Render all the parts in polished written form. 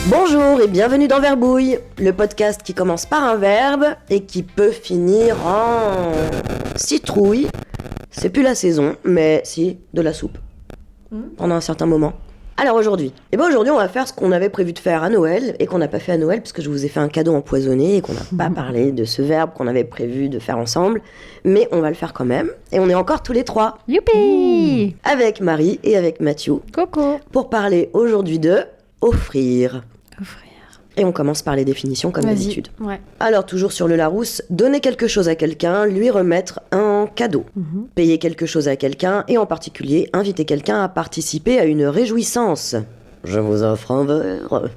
Bonjour et bienvenue dans Verbouille, le podcast qui commence par un verbe et qui peut finir en citrouille. C'est plus la saison, mais si, de la soupe. Pendant un certain moment. Alors aujourd'hui on va faire ce qu'on avait prévu de faire à Noël et qu'on n'a pas fait à Noël parce que je vous ai fait un cadeau empoisonné et qu'on n'a pas parlé de ce verbe qu'on avait prévu de faire ensemble. Mais on va le faire quand même et on est encore tous les trois. Youpi! Avec Marie et avec Mathieu. Coco! Pour parler aujourd'hui de offrir. Offrir. Et on commence par les définitions comme d'habitude. Ouais. Alors toujours sur le Larousse, donner quelque chose à quelqu'un, lui remettre un cadeau. Payer quelque chose à quelqu'un et en particulier inviter quelqu'un à participer à une réjouissance. Je vous offre un verre.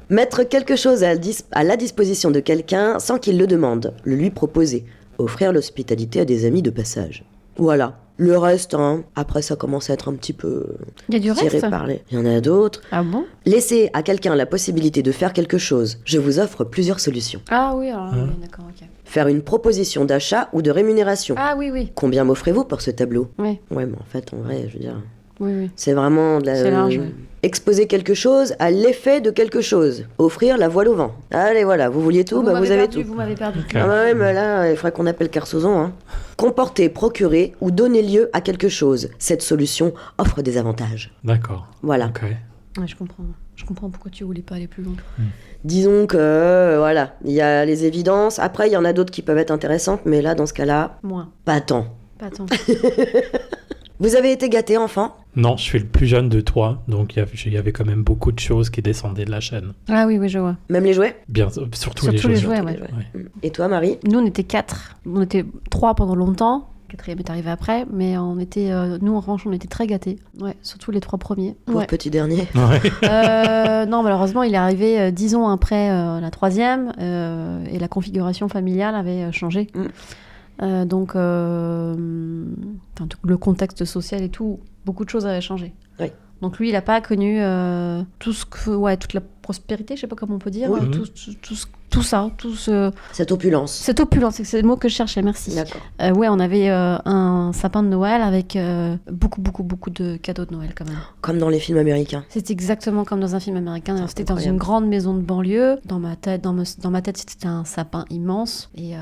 Mettre quelque chose à la disposition de quelqu'un sans qu'il le demande, le lui proposer. Offrir l'hospitalité à des amis de passage. Voilà. Le reste, après ça commence à être un petit peu Il y a du tiré reste? par les... Il y en a d'autres. Ah bon? Laisser à quelqu'un la possibilité de faire quelque chose. Je vous offre plusieurs solutions. Ah oui, alors oui, d'accord, ok. Faire une proposition d'achat ou de rémunération. Ah oui, oui. Combien m'offrez-vous pour ce tableau? Oui, Ouais, mais en fait, en vrai, je veux dire... oui. C'est vraiment de la... C'est large, ouais. Exposer quelque chose à l'effet de quelque chose. Offrir la voile au vent. Allez, voilà, vous vouliez tout, vous avez tout. Vous m'avez perdu. Ah bah ouais, mais là, il faudrait qu'on appelle Carsozon. Comporter, procurer ou donner lieu à quelque chose. Cette solution offre des avantages. D'accord. Voilà. Ok. Ouais, je comprends. Je comprends pourquoi tu voulais pas aller plus loin. Disons que, voilà, il y a les évidences. Après, il y en a d'autres qui peuvent être intéressantes, mais là, dans ce cas-là, Moins. pas tant. Pas tant. Vous avez été gâtés, enfant? Non, je suis le plus jeune de toi, donc il y avait quand même beaucoup de choses qui descendaient de la chaîne. Ah oui, je vois. Même les jouets? Bien, surtout les Surtout les jouets. jouets, ouais. Ouais. Et toi, Marie? Nous, on était 4. On était 3 pendant longtemps. Le 4e est arrivé après, mais on était, nous en revanche, on était très gâtés. Ouais, surtout les 3 premiers. Pauvre Ouais. petit dernier. Ouais. Non, malheureusement, il est arrivé 10 ans après la 3e et la configuration familiale avait changé. Donc, le contexte social et tout, beaucoup de choses avaient changé. Oui. Donc lui, il n'a pas connu toute la prospérité, je sais pas comment on peut dire, Oui. tout ça, Cette opulence. cette opulence, c'est le mot que je cherchais, merci. D'accord. On avait un sapin de Noël avec beaucoup de cadeaux de Noël quand même. Comme dans les films américains. C'était exactement comme dans un film américain. C'est C'était dans incroyable. une grande maison de banlieue. Dans ma tête, c'était un sapin immense et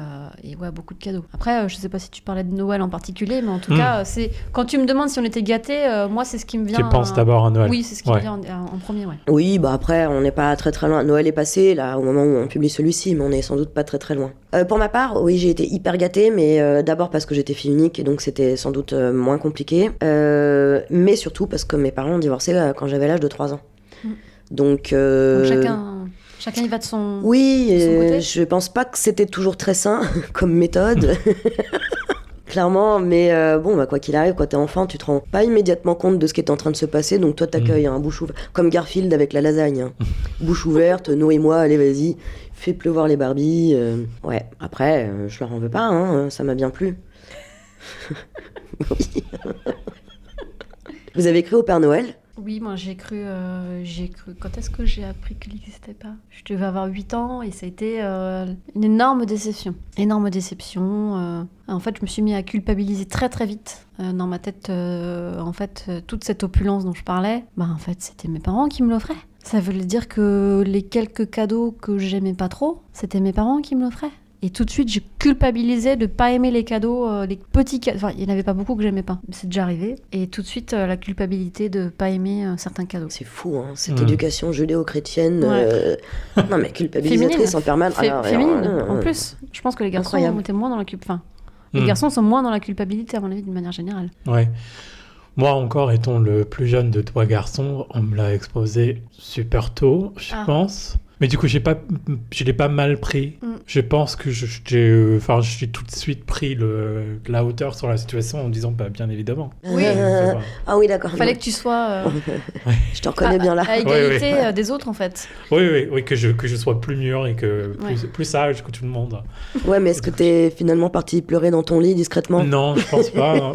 beaucoup de cadeaux. Après, je sais pas si tu parlais de Noël en particulier, mais en tout cas, c'est quand tu me demandes si on était gâtés, moi c'est ce qui me vient. Tu penses d'abord à Noël. Oui, c'est ce qui me vient en premier, ouais. Oui, bah après, on n'est pas très loin. Noël est passé, là, au moment où on publie celui-ci, mais on est sans doute pas très loin. Pour ma part, oui, j'ai été hyper gâtée, mais d'abord parce que j'étais fille unique, et donc c'était sans doute moins compliqué. Mais surtout parce que mes parents ont divorcé quand j'avais l'âge de 3 ans. Donc Chacun y va de son... oui, de son côté. je pense pas que c'était toujours très sain comme méthode. Clairement, mais quoi qu'il arrive, quand t'es enfant, tu te rends pas immédiatement compte de ce qui est en train de se passer, donc toi t'accueilles bouche ouverte, comme Garfield avec la lasagne. Bouche ouverte, nourris-moi, allez vas-y, fais pleuvoir les Barbies. Ouais, après, je leur en veux pas, ça m'a bien plu. Oui. Vous avez cru au Père Noël? Oui, moi j'ai cru. Quand est-ce que j'ai appris qu'il n'existait pas? Je devais avoir 8 ans et ça a été une énorme déception. Énorme déception. En fait, je me suis mis à culpabiliser très très vite. Dans ma tête, toute cette opulence dont je parlais, en fait, c'était mes parents qui me l'offraient. Ça voulait dire que les quelques cadeaux que j'aimais pas trop, c'était mes parents qui me l'offraient. Et tout de suite, je culpabilisais de pas aimer les cadeaux, les petits cadeaux. Enfin, il n'y en avait pas beaucoup que j'aimais pas. C'est déjà arrivé. Et tout de suite, la culpabilité de pas aimer certains cadeaux. C'est fou, cette éducation judéo-chrétienne. Non, mais culpabilisatrice en permanence. Féminine, en plus. Je pense que les garçons étaient moins dans la culpabilité. Enfin, les garçons sont moins dans la culpabilité, à mon avis, d'une manière générale. Ouais. Moi, encore étant le plus jeune de 3 garçons, on me l'a exposé super tôt, je pense. Mais du coup, je l'ai pas mal pris. Je pense que j'ai tout de suite pris la hauteur sur la situation en disant, bien évidemment. Oui. Ah oui, d'accord. Fallait que tu sois je te reconnais bien là. à égalité des autres, en fait. Oui, que je sois plus mûr et que plus sage que tout le monde. Ouais, mais est-ce que t'es finalement parti pleurer dans ton lit discrètement? Non, je pense pas. Non.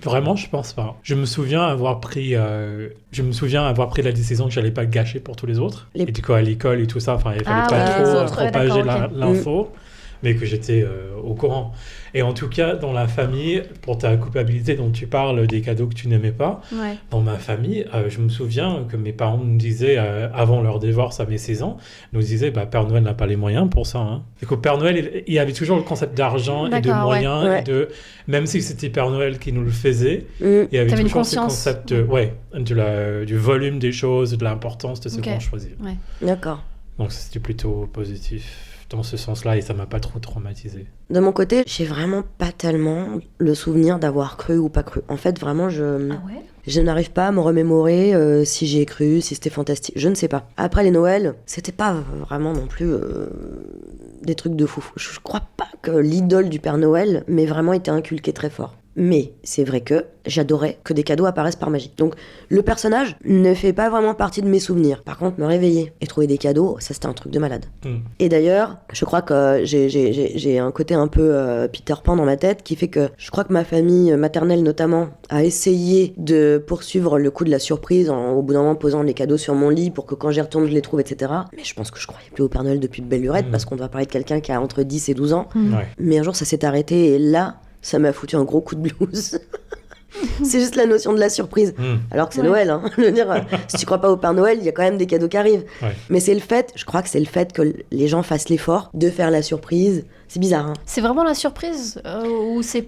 Vraiment, je pense pas. Je me souviens avoir pris la décision que j'allais pas gâcher pour tous les autres. Et du coup, à l'école et tout ça, il fallait pas trop propager l'info. mais que j'étais au courant. Et en tout cas, dans la famille, pour ta culpabilité dont tu parles, des cadeaux que tu n'aimais pas, dans ma famille, je me souviens que mes parents nous disaient, avant leur divorce à mes 16 ans, nous disaient, Père Noël n'a pas les moyens pour ça. Hein. Et qu'au Père Noël, il y avait toujours le concept d'argent et de moyens, et de, même si c'était Père Noël qui nous le faisait, il y avait toujours ce concept du volume des choses, de l'importance de ce qu'on choisit. Ouais. D'accord. Donc c'était plutôt positif dans ce sens-là et ça m'a pas trop traumatisé. De mon côté, j'ai vraiment pas tellement le souvenir d'avoir cru ou pas cru. En fait, vraiment, je n'arrive pas à me remémorer si j'ai cru, si c'était fantastique. Je ne sais pas. Après les Noëls, c'était pas vraiment non plus des trucs de fou. Je crois pas que l'idole du Père Noël m'ait vraiment été inculquée très fort. Mais c'est vrai que j'adorais que des cadeaux apparaissent par magie. Donc le personnage ne fait pas vraiment partie de mes souvenirs. Par contre, me réveiller et trouver des cadeaux, ça c'était un truc de malade. Et d'ailleurs, je crois que j'ai un côté un peu Peter Pan dans ma tête qui fait que je crois que ma famille maternelle notamment a essayé de poursuivre le coup de la surprise en au bout d'un moment posant les cadeaux sur mon lit pour que quand j'y retourne je les trouve, etc. Mais je pense que je croyais plus au Père Noël depuis de belle lurette parce qu'on doit parler de quelqu'un qui a entre 10 et 12 ans. Mais un jour ça s'est arrêté et là ça m'a foutu un gros coup de blues. C'est juste la notion de la surprise. Alors que c'est Noël. Hein. Je veux dire, si tu crois pas au Père Noël, il y a quand même des cadeaux qui arrivent. Mais c'est le fait, je crois que c'est le fait que les gens fassent l'effort de faire la surprise. C'est bizarre. Hein. C'est vraiment la surprise ou c'est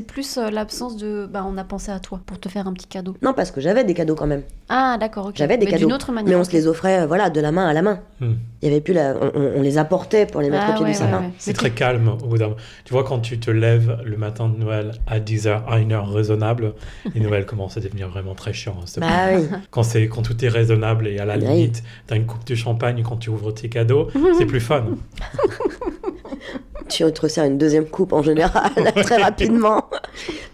plus l'absence de on a pensé à toi pour te faire un petit cadeau. Non, parce que j'avais des cadeaux quand même. Ah d'accord, ok. J'avais des cadeaux. D'une autre manière. Mais on se les offrait de la main à la main. Il y avait plus on les apportait pour les mettre au pied du sapin. C'est très calme au bout d'un moment. Tu vois, quand tu te lèves le matin de Noël à 10h, à une heure raisonnable, et Noël commence à devenir vraiment très chiant. Oui. Quand tout est raisonnable et à la limite, t'as une coupe de champagne quand tu ouvres tes cadeaux, c'est plus fun. Tu te resserres une deuxième coupe en général, très rapidement.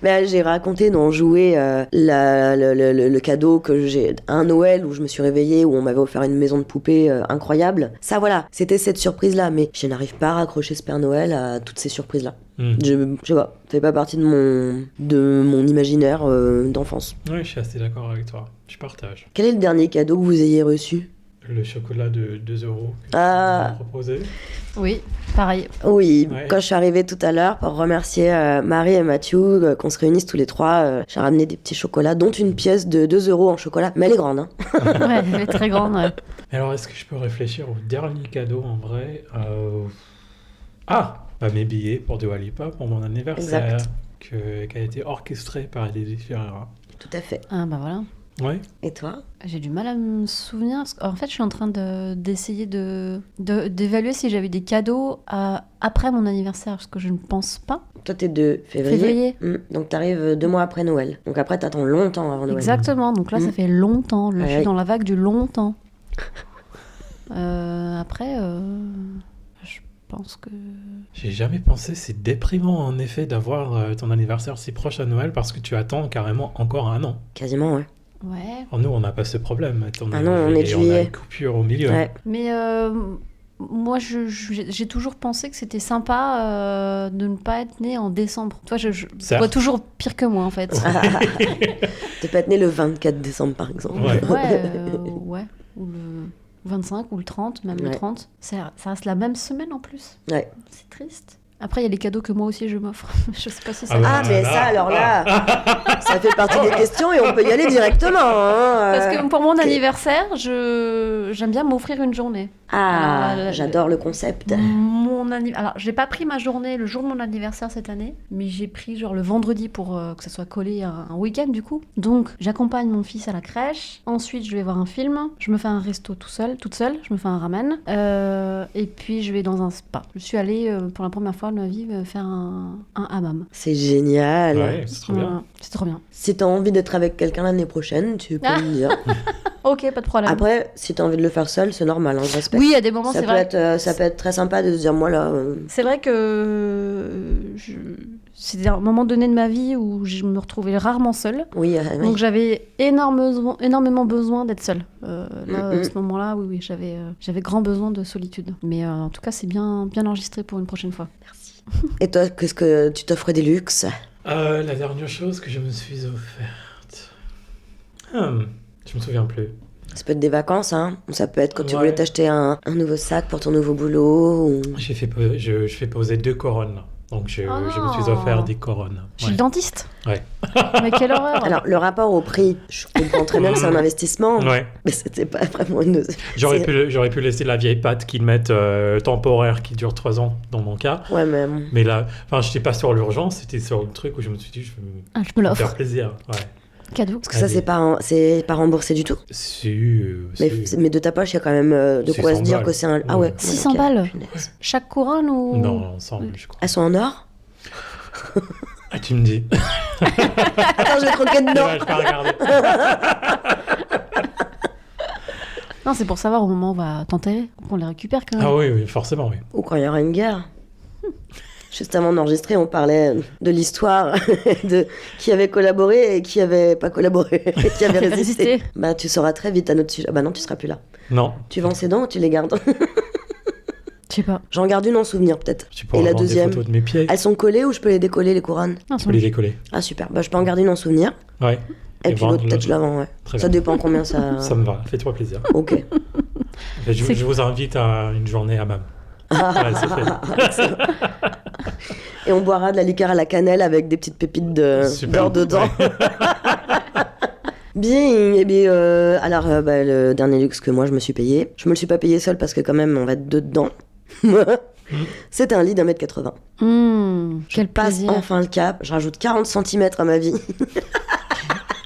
Mais j'ai raconté dans Jouer le cadeau que j'ai un Noël où je me suis réveillée, où on m'avait offert une maison de poupée incroyable. Ça voilà, c'était cette surprise-là. Mais je n'arrive pas à raccrocher ce Père Noël à toutes ces surprises-là. Je sais pas, ça fait pas partie de mon imaginaire d'enfance. Oui, je suis assez d'accord avec toi. Je partage. Quel est le dernier cadeau que vous ayez reçu ? Le chocolat de 2 euros que tu m'as proposé. Oui, pareil. Oui, quand je suis arrivée tout à l'heure pour remercier Marie et Mathieu, qu'on se réunisse tous les trois, j'ai ramené des petits chocolats, dont une pièce de 2 euros en chocolat. Mais elle est grande, hein. Ouais, elle est très grande, ouais. Alors, est-ce que je peux réfléchir au dernier cadeau en vrai mes billets pour Dua Lipa pour mon anniversaire. Exact. Qui a été orchestré par Eddie Ferreira. Tout à fait. Ah bah voilà. Ouais. Et toi ? J'ai du mal à me souvenir. Parce qu'en fait, je suis en train d'essayer d'évaluer si j'avais des cadeaux après mon anniversaire, parce que je ne pense pas. Toi, t'es de février. Donc, t'arrives 2 mois après Noël. Donc, après, t'attends longtemps avant Noël. Exactement. Donc là, ça fait longtemps. Je suis dans la vague du longtemps. Après, je pense que... J'ai jamais pensé, c'est déprimant en effet d'avoir ton anniversaire si proche à Noël parce que tu attends carrément encore 1 an. Quasiment, ouais. Ouais. Alors nous, on n'a pas ce problème. Non, on est de juillet. On a une coupure au milieu. Ouais. Mais moi, j'ai toujours pensé que c'était sympa de ne pas être né en décembre. Toi, je vois toujours pire que moi, en fait. De pas être né le 24 décembre, par exemple. Ouais. Ou le 25 ou le 30, même le 30. Ça reste la même semaine en plus. Ouais. C'est triste. Après, il y a les cadeaux que moi aussi je m'offre. Je sais pas si ça... mais ça, alors là, ça fait partie des questions et on peut y aller directement. Hein. Parce que pour mon anniversaire, j'aime bien m'offrir une journée. J'adore le concept. Alors, j'ai pas pris ma journée le jour de mon anniversaire cette année, mais j'ai pris genre le vendredi pour que ça soit collé à un week-end du coup. Donc, j'accompagne mon fils à la crèche. Ensuite, je vais voir un film. Je me fais un resto toute seule. Je me fais un ramen. Et puis, je vais dans un spa. Je suis allée pour la première fois de ma vie faire un hammam. C'est génial. Ouais, c'est trop bien. C'est trop bien. Si t'as envie d'être avec quelqu'un l'année prochaine, tu peux me dire. Ok, pas de problème. Après, si t'as envie de le faire seul, c'est normal, je respecte. Oui, à des moments, c'est vrai. Ça peut être très sympa de se dire, moi là... C'est vrai que c'était un moment donné de ma vie où je me retrouvais rarement seule. Oui. Donc j'avais énormément besoin d'être seule. À ce moment-là, oui, j'avais grand besoin de solitude. Mais en tout cas, c'est bien enregistré pour une prochaine fois. Merci. Et toi, qu'est-ce que tu t'offres des luxes ? La dernière chose que je me suis offerte... Je me souviens plus. Ça peut être des vacances, hein. Ça peut être quand tu Ouais. voulais t'acheter un nouveau sac pour ton nouveau boulot. Ou... Je fais poser 2 couronnes. Donc je me suis offert des couronnes. Chez Ouais. le dentiste. Ouais. Mais quelle horreur. Alors, le rapport au prix, je comprends très bien que c'est un investissement, Ouais. mais c'était pas vraiment une... J'aurais c'est- pu laisser la vieille pâte qu'ils mettent temporaire qui dure 3 ans dans mon cas. Ouais, mais... Mais là, enfin, j'étais pas sur l'urgence, c'était sur le truc où je me suis dit, je vais Ah, je me me l'offre. faire plaisir. Ouais. Cadeau. Parce que ça, Allez. c'est pas remboursé du tout. Mais de ta poche, il y a quand même de quoi 600 se dire balles. que c'est un... Ah ouais. Ouais. 600 ok. balles. Punaise. Chaque couronne ou... Non, ensemble, je crois. Elles sont en or? Ah, tu me dis. Attends, je vais croquer dedans. Ouais, je vais regarder. Non, c'est pour savoir au moment où on va t'enterrer. On les récupère quand même. Ah oui, forcément, oui. Ou quand il y aura une guerre. Juste avant d'enregistrer, on parlait de l'histoire de qui avait collaboré et qui avait pas collaboré, et qui avait résisté. Résisté. Bah, tu sauras très vite à notre sujet. Ah bah non, tu seras plus là. Non, Tu vends ces dents ou tu les gardes? Je sais pas. J'en garde une en souvenir, peut-être. tu pourras Et la avoir deuxième? des photos de mes pieds. Elles sont collées ou je peux les décoller, les couronnes? Non, Tu peux les décoller. Ah, super. Bah, je peux en garder une en souvenir. Ouais. Et, Et puis l'autre, vendre peut-être, je la vends, ouais. Très Ça bien. dépend combien ça. Ça me va, fais-toi plaisir. Ok. Et C'est- je vous invite à une journée à Mam. Ouais, c'est fait. Et on boira de la liqueur à la cannelle avec des petites pépites Super. d'or dedans. Ouais. Bien, et bien alors bah, le dernier luxe que moi je me suis payé, je me le suis pas payé seul parce que quand même on va être deux dedans. C'est un lit d'1m80. Je Quel passe plaisir. enfin le cap, je rajoute 40 cm à ma vie.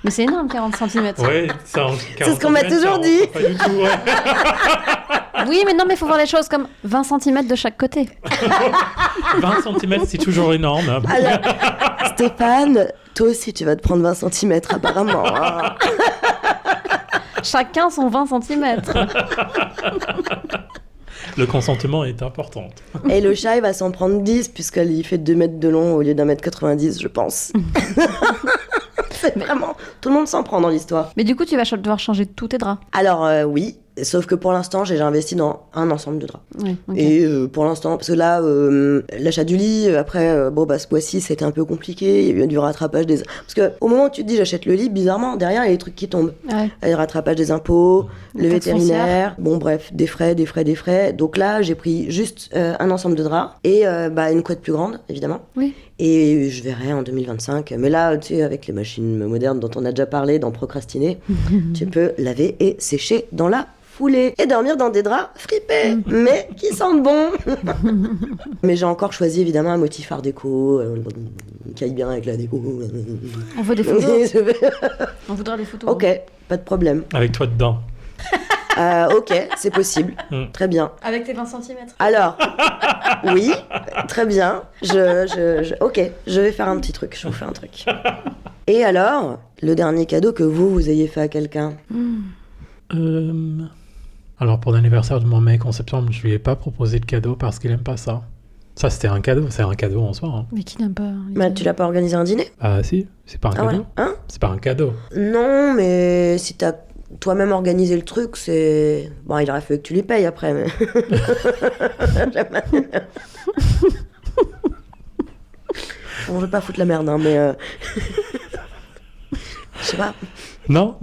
Mais c'est énorme, 40 cm. Ouais, ça en C'est ce qu'on m'a 40 toujours ça dit. rentre Pas du tout, ouais. Oui, mais non, mais il faut voir les choses comme 20 cm de chaque côté. 20 cm, c'est toujours énorme. Hein. Alors, Stéphane, toi aussi tu vas te prendre 20 cm apparemment. hein. Chacun son 20 cm. Le consentement est important. Et le chat il va s'en prendre 10 puisqu'il fait 2 mètres de long au lieu d'1m90 je pense. C'est vraiment, tout le monde s'en prend dans l'histoire. Mais du coup, tu vas devoir changer tous tes draps. Alors oui, sauf que pour l'instant j'ai déjà investi dans un ensemble de draps. Oui, ok. Et pour l'instant, parce que là, l'achat du lit, après, bon, bah, ce mois-ci, c'était un peu compliqué. Il y a eu du rattrapage des... Parce que au moment où tu te dis j'achète le lit, bizarrement, derrière, il y a des trucs qui tombent. Ouais. Il y a le rattrapage des impôts, Les le taxes vétérinaire, bon, bref, des frais. Donc là, j'ai pris juste un ensemble de draps et bah, une couette plus grande, évidemment. Oui. Et je verrai en 2025. Mais là, tu sais, avec les machines modernes dont on a déjà parlé dans Procrastiner, tu peux laver et sécher dans la foulée et dormir dans des draps fripés, mais qui sentent bon. Mais j'ai encore choisi évidemment un motif art déco, qui aille bien avec la déco. On veut des photos. On voudra des photos. Ok, pas de problème. Avec toi dedans. Ok, c'est possible. Très bien. Avec tes 20 cm. Alors, oui, très bien. Ok, je vais faire un petit truc. Je vous fais un truc. Et alors, le dernier cadeau que vous ayez fait à quelqu'un? Alors, pour l'anniversaire de mon mec en septembre, je lui ai pas proposé de cadeau parce qu'il aime pas ça. Ça, c'était un cadeau. C'est un cadeau en soi. Hein. Mais qui n'aime pas les Bah, cadeaux. tu l'as pas organisé un dîner? Ah, si, c'est pas un Ah cadeau. voilà. Hein? C'est pas un cadeau. Non, mais si t'as toi-même organisé le truc, c'est... Bon, il aurait fallu que tu lui payes après, mais... Bon, je vais pas foutre la merde, hein, mais... Je sais pas. Non,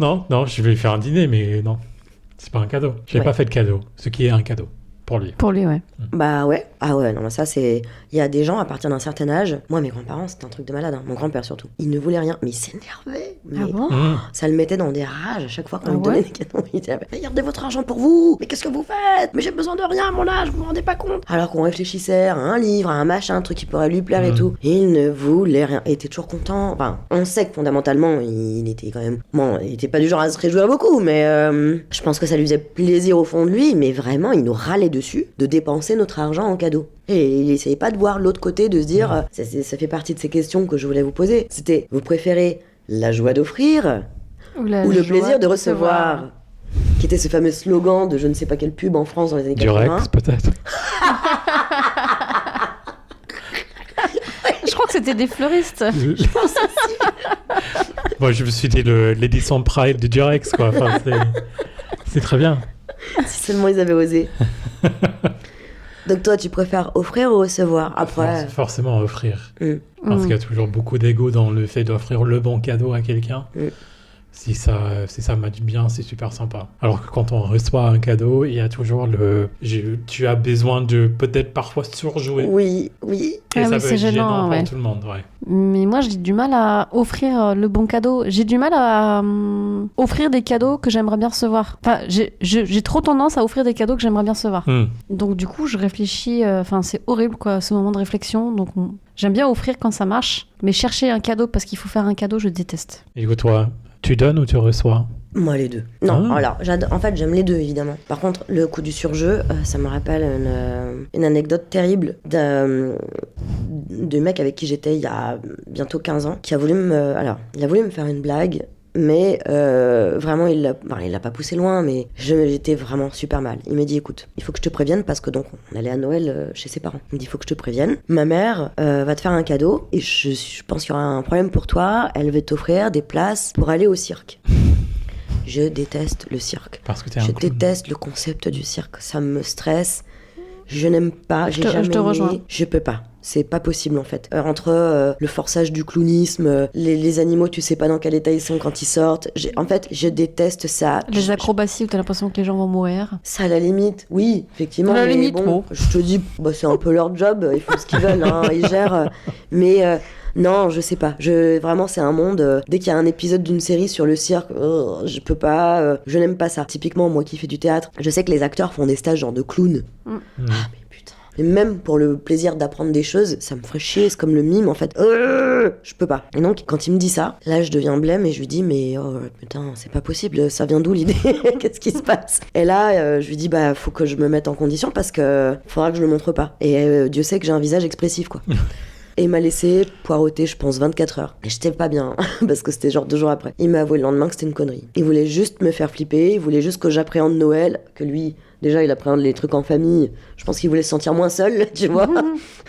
je vais lui faire un dîner, mais non. C'est pas un cadeau. J'ai Ouais. pas fait de cadeau. Ce qui est un cadeau pour lui. Pour lui, ouais. Bah ouais. Ah ouais, non, mais ça, c'est... Il y a des gens, à partir d'un certain âge... Moi, mes grands-parents, c'était un truc de malade, hein. Mon grand-père surtout. Il ne voulait rien, mais il s'énervait. Ah Mais bon ça le mettait dans des rages à chaque fois qu'on Ah lui donnait ouais des cadeaux. Il disait, mais gardez votre argent pour vous. Mais qu'est-ce que vous faites? Mais j'ai besoin de rien à mon âge, vous vous rendez pas compte? Alors qu'on réfléchissait à un livre, à un machin, un truc qui pourrait lui plaire et tout. Il ne voulait rien. Il était toujours content. Enfin, on sait que fondamentalement, il était quand même... Bon, il était pas du genre à se réjouir beaucoup, mais je pense que ça lui faisait plaisir au fond de lui. Mais vraiment, il nous râlait dessus de dépenser notre argent en cadeau. Et il essayait pas de voir l'autre côté, de se dire... Ça fait partie de ces questions que je voulais vous poser. C'était, vous préférez la joie d'offrir ou le plaisir de recevoir, qui était ce fameux slogan de je ne sais pas quelle pub en France dans les années 80. Durex, peut-être. Je crois que c'était des fleuristes. Moi, je me suis dit l'édition Pride de Durex, quoi. Enfin, c'est très bien. Si seulement ils avaient osé. Donc toi, tu préfères offrir ou recevoir après? Forcément offrir. Mm. Parce qu'il y a toujours beaucoup d'ego dans le fait d'offrir le bon cadeau à quelqu'un. Mm. Si ça match bien, c'est super sympa. Alors que quand on reçoit un cadeau, il y a toujours tu as besoin de peut-être parfois surjouer. Oui. Et ça peut c'est être gênant, pour tout le monde, ouais. Mais moi, j'ai du mal à offrir le bon cadeau. J'ai du mal à offrir des cadeaux que j'aimerais bien recevoir. Enfin, j'ai trop tendance à offrir des cadeaux que j'aimerais bien recevoir. Donc du coup, je réfléchis. C'est horrible, quoi, ce moment de réflexion. Donc j'aime bien offrir quand ça marche, mais chercher un cadeau parce qu'il faut faire un cadeau, je déteste. Écoute-toi, tu donnes ou tu reçois? Moi, les deux. Non, alors, en fait, j'aime les deux, évidemment. Par contre, le coup du surjeu, ça me rappelle une anecdote terrible de mec avec qui j'étais il y a bientôt 15 ans, qui a voulu il a voulu me faire une blague, mais vraiment, il l'a pas poussé loin, mais j'étais vraiment super mal. Il m'a dit, écoute, il faut que je te prévienne, parce que donc, on allait à Noël chez ses parents. Il me dit, il faut que je te prévienne. Ma mère va te faire un cadeau, et je pense qu'il y aura un problème pour toi. Elle va t'offrir des places pour aller au cirque. Je déteste le cirque. Parce que je déteste le concept du cirque. Ça me stresse. Je n'aime pas. Je te rejoins. Je peux pas. C'est pas possible en fait. Entre le forçage du clownisme, les animaux, tu sais pas dans quel état ils sont quand ils sortent. En fait, je déteste ça. Les acrobaties où t'as l'impression que les gens vont mourir. Ça, à la limite, oui, effectivement. À la mais limite, bon, je te dis, c'est un peu leur job. Ils font ce qu'ils veulent. Ils gèrent. Mais non, je sais pas. Vraiment, c'est un monde. Dès qu'il y a un épisode d'une série sur le cirque, je peux pas. Je n'aime pas ça. Typiquement, moi qui fais du théâtre, je sais que les acteurs font des stages genre de clown. Ah, mais putain. Et même pour le plaisir d'apprendre des choses, ça me ferait chier. C'est comme le mime, en fait. Je peux pas. Et donc, quand il me dit ça, là, je deviens blême et je lui dis, mais putain, c'est pas possible. Ça vient d'où l'idée? Qu'est-ce qui se passe? Et là, je lui dis, faut que je me mette en condition parce que faudra que je le montre pas. Et Dieu sait que j'ai un visage expressif, quoi. Et il m'a laissé poireauter, je pense, 24 heures. Et j'étais pas bien, parce que c'était genre 2 jours après. Il m'a avoué le lendemain que c'était une connerie. Il voulait juste me faire flipper, il voulait juste que j'appréhende Noël, que lui, déjà, il appréhende les trucs en famille. Je pense qu'il voulait se sentir moins seul, tu vois.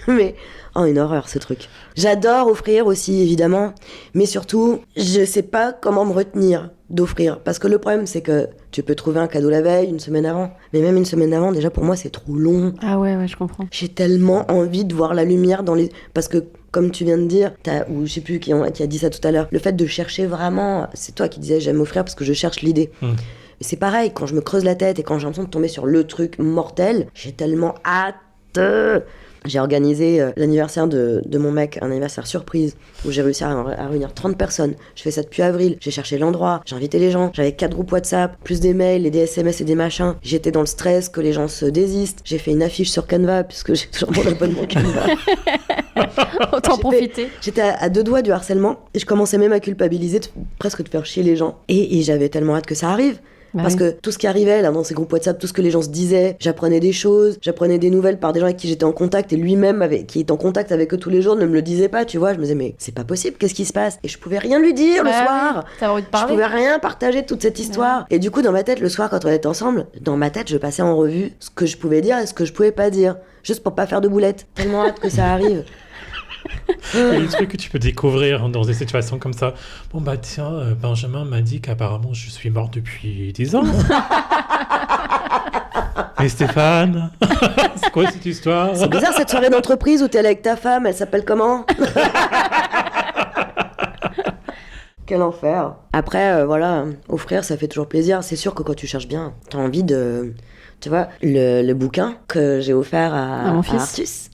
Mais, une horreur, ce truc. J'adore offrir aussi, évidemment. Mais surtout, je sais pas comment me retenir d'offrir. Parce que le problème, c'est que tu peux trouver un cadeau la veille, une semaine avant. Mais même une semaine avant, déjà, pour moi, c'est trop long. Ah ouais, je comprends. J'ai tellement envie de voir la lumière dans les... Parce que, comme tu viens de dire, ou je sais plus qui a dit ça tout à l'heure, le fait de chercher vraiment... C'est toi qui disais, j'aime offrir parce que je cherche l'idée. C'est pareil, quand je me creuse la tête et quand j'ai l'impression de tomber sur le truc mortel, j'ai tellement hâte. J'ai organisé l'anniversaire de mon mec, un anniversaire surprise, où j'ai réussi à réunir 30 personnes. Je fais ça depuis avril, j'ai cherché l'endroit, j'ai invité les gens, j'avais 4 groupes WhatsApp, plus des mails et des SMS et des machins. J'étais dans le stress que les gens se désistent. J'ai fait une affiche sur Canva, puisque j'ai toujours mon abonnement Canva. Autant profiter. J'étais à 2 doigts du harcèlement, et je commençais même à culpabiliser, presque de faire chier les gens. Et j'avais tellement hâte que ça arrive. Parce que tout ce qui arrivait là dans ces groupes WhatsApp, tout ce que les gens se disaient, j'apprenais des choses, j'apprenais des nouvelles par des gens avec qui j'étais en contact, et lui-même qui est en contact avec eux tous les jours ne me le disait pas, tu vois. Je me disais mais c'est pas possible, qu'est-ce qui se passe? Et je pouvais rien lui dire le soir. T'as envie de parler. Je pouvais rien partager de toute cette histoire. Et du coup dans ma tête le soir quand on était ensemble, dans ma tête je passais en revue ce que je pouvais dire et ce que je pouvais pas dire, juste pour pas faire de boulettes. Tellement hâte que ça arrive. Il y a des trucs que tu peux découvrir dans des situations comme ça. Bon tiens, Benjamin m'a dit qu'apparemment je suis mort depuis 10 ans. Et Stéphane, c'est quoi cette histoire? C'est bizarre cette soirée d'entreprise où t'es allé avec ta femme, elle s'appelle comment? Quel enfer. Après, offrir ça fait toujours plaisir. C'est sûr que quand tu cherches bien, t'as envie de... Tu vois, le bouquin que j'ai offert à mon fils. Artus.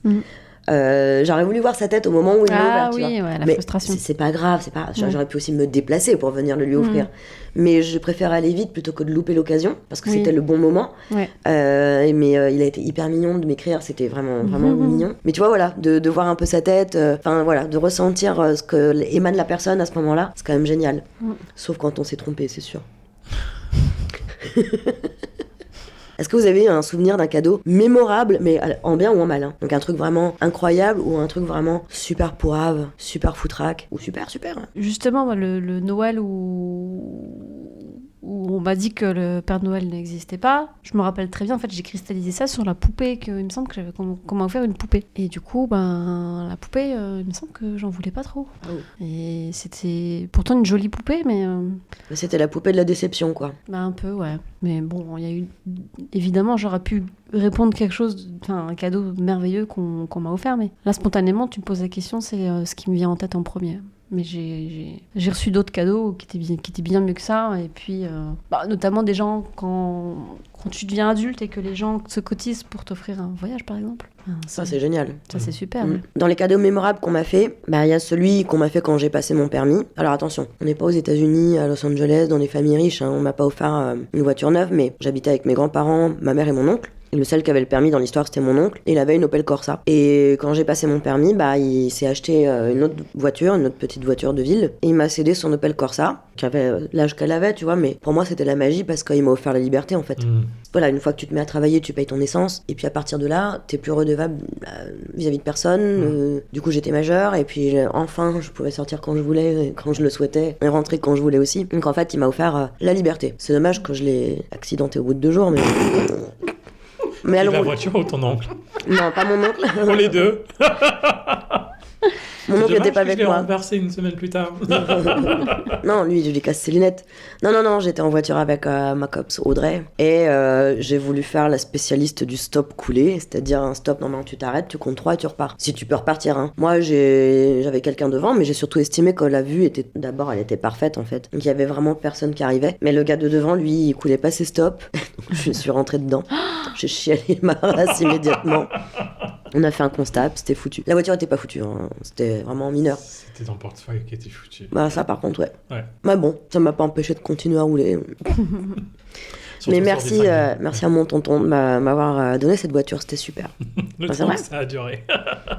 J'aurais voulu voir sa tête au moment où il l'a ouvert, tu vois. La mais frustration. c'est pas grave, j'aurais pu aussi me déplacer pour venir le lui offrir. Mais je préfère aller vite plutôt que de louper l'occasion, parce que c'était le bon moment. Mais il a été hyper mignon de m'écrire, c'était vraiment mignon. Mais tu vois, voilà, de voir un peu sa tête, de ressentir ce que émane la personne à ce moment-là, c'est quand même génial. Sauf quand on s'est trompé, c'est sûr. Est-ce que vous avez un souvenir d'un cadeau mémorable, mais en bien ou en mal, hein? Donc un truc vraiment incroyable ou un truc vraiment super pourrave, super foutraque ou super. Hein. Justement, le Noël où on m'a dit que le Père Noël n'existait pas, je me rappelle très bien, en fait, j'ai cristallisé ça sur la poupée, il me semble qu'on m'a offert une poupée. Et du coup, la poupée, il me semble que j'en voulais pas trop. Et c'était pourtant une jolie poupée, mais... C'était la poupée de la déception, quoi. Un peu, ouais. Mais bon, il y a eu... Évidemment, j'aurais pu répondre quelque chose, un cadeau merveilleux qu'on m'a offert, mais là, spontanément, tu me poses la question, c'est ce qui me vient en tête en premier. Mais j'ai reçu d'autres cadeaux qui étaient bien mieux que ça. Et puis, notamment des gens, quand tu deviens adulte et que les gens se cotisent pour t'offrir un voyage, par exemple. Ça, c'est génial. Ça, c'est super. Dans les cadeaux mémorables qu'on m'a fait, il y a celui qu'on m'a fait quand j'ai passé mon permis. Alors attention, on n'est pas aux États-Unis, à Los Angeles, dans des familles riches. On m'a pas offert une voiture neuve, mais j'habitais avec mes grands-parents, ma mère et mon oncle. Et le seul qui avait le permis dans l'histoire, c'était mon oncle. Et il avait une Opel Corsa. Et quand j'ai passé mon permis, il s'est acheté une autre voiture, une autre petite voiture de ville. Et il m'a cédé son Opel Corsa, qui avait l'âge qu'elle avait, tu vois. Mais pour moi, c'était la magie parce qu'il m'a offert la liberté, en fait. Voilà, une fois que tu te mets à travailler, tu payes ton essence. Et puis à partir de là, t'es plus redevable vis-à-vis de personne. Du coup, j'étais majeure. Et puis enfin, je pouvais sortir quand je voulais, quand je le souhaitais. Et rentrer quand je voulais aussi. Donc en fait, il m'a offert la liberté. C'est dommage que je l'ai accidenté au bout de 2 jours, mais... Mais la voiture ou ton oncle? Non, pas mon oncle. Pour les deux. Mon oncle n'était pas avec moi. Je l'ai renversé une semaine plus tard. Non, lui, je lui casse ses lunettes. Non, j'étais en voiture avec ma copse Audrey. Et j'ai voulu faire la spécialiste du stop coulé. C'est-à-dire un stop, normalement tu t'arrêtes, tu comptes 3 et tu repars. Si tu peux repartir, hein. Moi, j'avais quelqu'un devant, mais j'ai surtout estimé que la vue était... D'abord, elle était parfaite, en fait. Donc il y avait vraiment personne qui arrivait. Mais le gars de devant, lui, il coulait pas ses stops. Je suis rentrée dedans. J'ai chialé ma race immédiatement. On a fait un constat, c'était foutu. La voiture était pas foutue, hein. C'était vraiment mineur. C'était ton portefeuille qui était foutu. Ça par contre, ouais. Mais bon, ça m'a pas empêché de continuer à rouler. Mais merci à mon tonton de m'avoir donné cette voiture, c'était super. Le temps que ça a duré.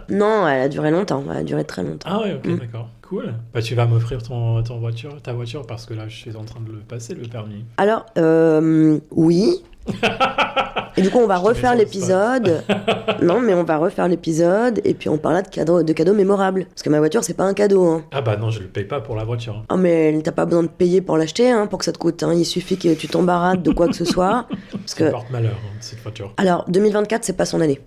Non, elle a duré longtemps, elle a duré très longtemps. Ah ouais, ok, d'accord. Cool. Tu vas m'offrir ta voiture, parce que là, je suis en train de le passer, le permis. Alors, oui. Et du coup, on va refaire l'épisode. Non, mais on va refaire l'épisode et puis on parlera de cadeaux mémorables. Parce que ma voiture, c'est pas un cadeau. Hein. Ah bah non, je le paye pas pour la voiture. Ah, mais t'as pas besoin de payer pour l'acheter, hein, pour que ça te coûte. Hein. Il suffit que tu t'embarrades de quoi que ce soit. Parce que... porte malheur, cette voiture. Alors, 2024, c'est pas son année.